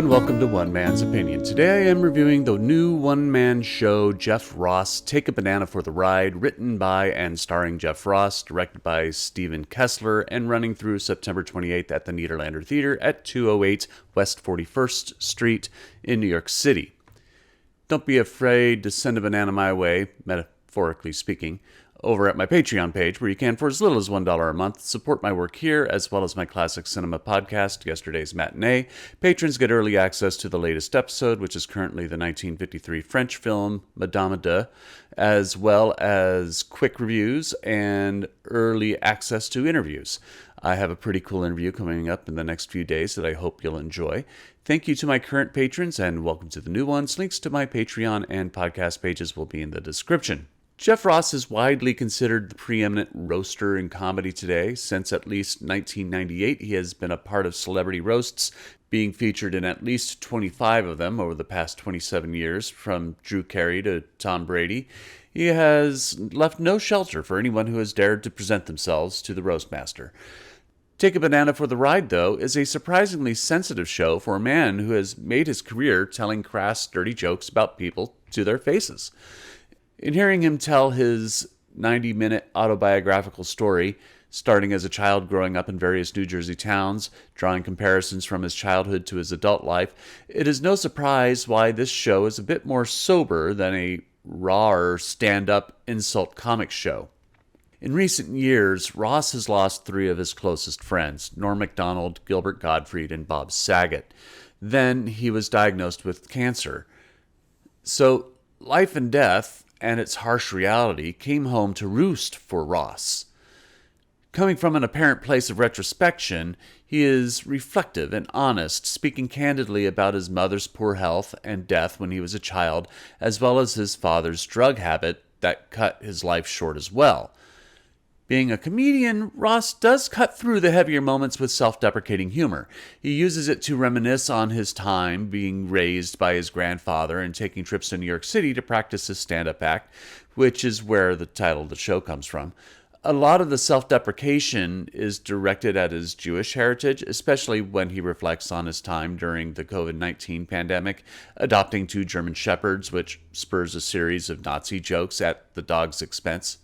and welcome to One Man's Opinion. Today I am reviewing the new one-man show, Jeff Ross, Take a Banana for the Ride, written by and starring Jeff Ross, directed by Stephen Kessler, and running through September 28th at the Nederlander Theater at 208 West 41st Street in New York City. Don't be afraid to send a banana my way, metaphorically speaking, over at my Patreon page, where you can, for as little as $1 a month, support my work here, as well as my classic cinema podcast, Yesterday's Matinee. Patrons get early access to the latest episode, which is currently the 1953 French film Madame de, as well as quick reviews and early access to interviews. I have a pretty cool interview coming up in the next few days that I hope you'll enjoy. Thank you to my current patrons, and welcome to the new ones. Links to my Patreon and podcast pages will be in the description. Jeff Ross is widely considered the preeminent roaster in comedy today. Since at least 1998, he has been a part of celebrity roasts, being featured in at least 25 of them over the past 27 years, from Drew Carey to Tom Brady. He has left no shelter for anyone who has dared to present themselves to the roastmaster. Take a Banana for the Ride, though, is a surprisingly sensitive show for a man who has made his career telling crass, dirty jokes about people to their faces. In hearing him tell his 90-minute autobiographical story, starting as a child growing up in various New Jersey towns, drawing comparisons from his childhood to his adult life, it is no surprise why this show is a bit more sober than a raw stand-up insult comic show. In recent years, Ross has lost three of his closest friends, Norm Macdonald, Gilbert Gottfried, and Bob Saget. Then he was diagnosed with cancer. So, life and death and its harsh reality came home to roost for Ross. Coming from an apparent place of retrospection, he is reflective and honest, speaking candidly about his mother's poor health and death when he was a child, as well as his father's drug habit that cut his life short as well. Being a comedian, Ross does cut through the heavier moments with self-deprecating humor. He uses it to reminisce on his time being raised by his grandfather and taking trips to New York City to practice his stand-up act, which is where the title of the show comes from. A lot of the self-deprecation is directed at his Jewish heritage, especially when he reflects on his time during the COVID-19 pandemic, adopting two German shepherds, which spurs a series of Nazi jokes at the dog's expense.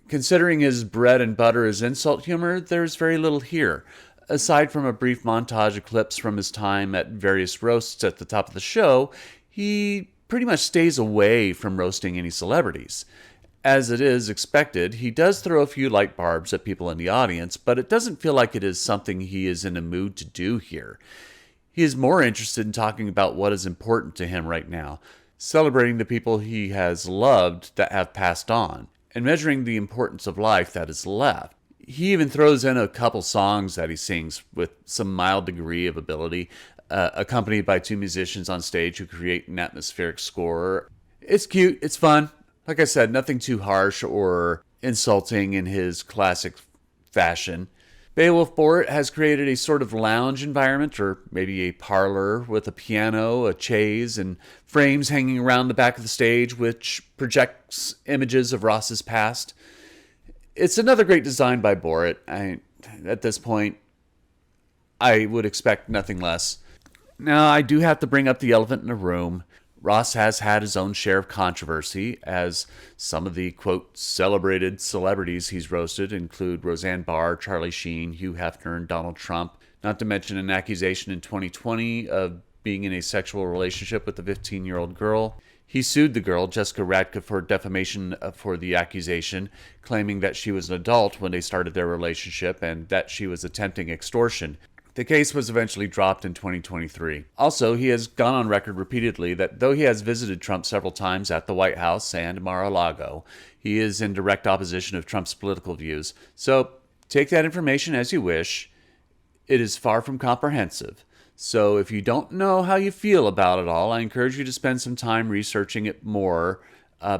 Considering his bread and butter is insult humor, there's very little here. Aside from a brief montage of clips from his time at various roasts at the top of the show, he pretty much stays away from roasting any celebrities. As it is expected, he does throw a few light barbs at people in the audience, but it doesn't feel like it is something he is in a mood to do here. He is more interested in talking about what is important to him right now, celebrating the people he has loved that have passed on, and measuring the importance of life that is left. He even throws in a couple songs that he sings with some mild degree of ability, accompanied by two musicians on stage who create an atmospheric score. It's cute, it's fun. Like I said, nothing too harsh or insulting in his classic fashion. Beowulf Boritt has created a sort of lounge environment, or maybe a parlor, with a piano, a chaise, and frames hanging around the back of the stage, which projects images of Ross's past. It's another great design by Boritt. At this point, I would expect nothing less. Now, I do have to bring up the elephant in the room. Ross has had his own share of controversy, as some of the, quote, celebrated celebrities he's roasted include Roseanne Barr, Charlie Sheen, Hugh Hefner, and Donald Trump, not to mention an accusation in 2020 of being in a sexual relationship with a 15-year-old girl. He sued the girl, Jessica Radka, for defamation for the accusation, claiming that she was an adult when they started their relationship and that she was attempting extortion. The case was eventually dropped in 2023. Also, he has gone on record repeatedly that though he has visited Trump several times at the White House and Mar-a-Lago, he is in direct opposition of Trump's political views. So, take that information as you wish. It is far from comprehensive. So, if you don't know how you feel about it all, I encourage you to spend some time researching it more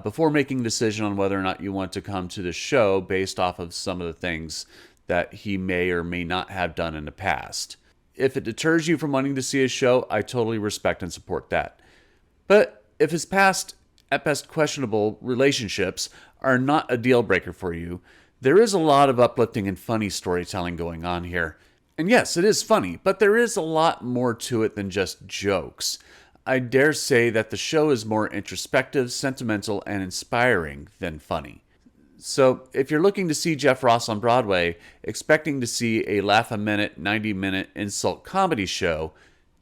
before making a decision on whether or not you want to come to the show based off of some of the things that he may or may not have done in the past. If it deters you from wanting to see his show, I totally respect and support that. But if his past, at best questionable, relationships are not a deal breaker for you, there is a lot of uplifting and funny storytelling going on here. And yes, it is funny, but there is a lot more to it than just jokes. I dare say that the show is more introspective, sentimental, and inspiring than funny. So, if you're looking to see Jeff Ross on Broadway, expecting to see a laugh-a-minute, 90-minute insult comedy show,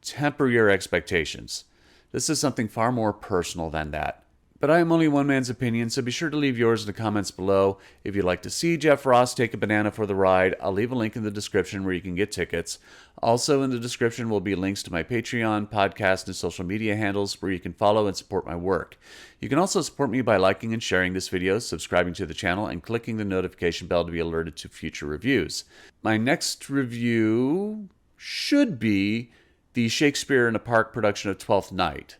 temper your expectations. This is something far more personal than that. But I am only one man's opinion, so be sure to leave yours in the comments below. If you'd like to see Jeff Ross take a banana for the ride, I'll leave a link in the description where you can get tickets. Also in the description will be links to my Patreon, podcast, and social media handles where you can follow and support my work. You can also support me by liking and sharing this video, subscribing to the channel, and clicking the notification bell to be alerted to future reviews. My next review should be the Shakespeare in a Park production of Twelfth Night.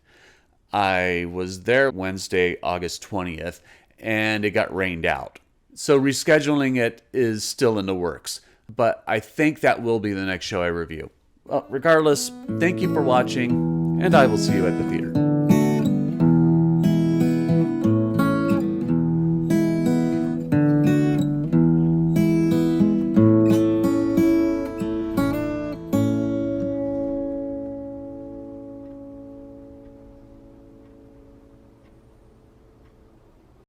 I was there Wednesday, August 20th, and it got rained out. So rescheduling it is still in the works, but I think that will be the next show I review. Well, regardless, thank you for watching, and I will see you at the theater.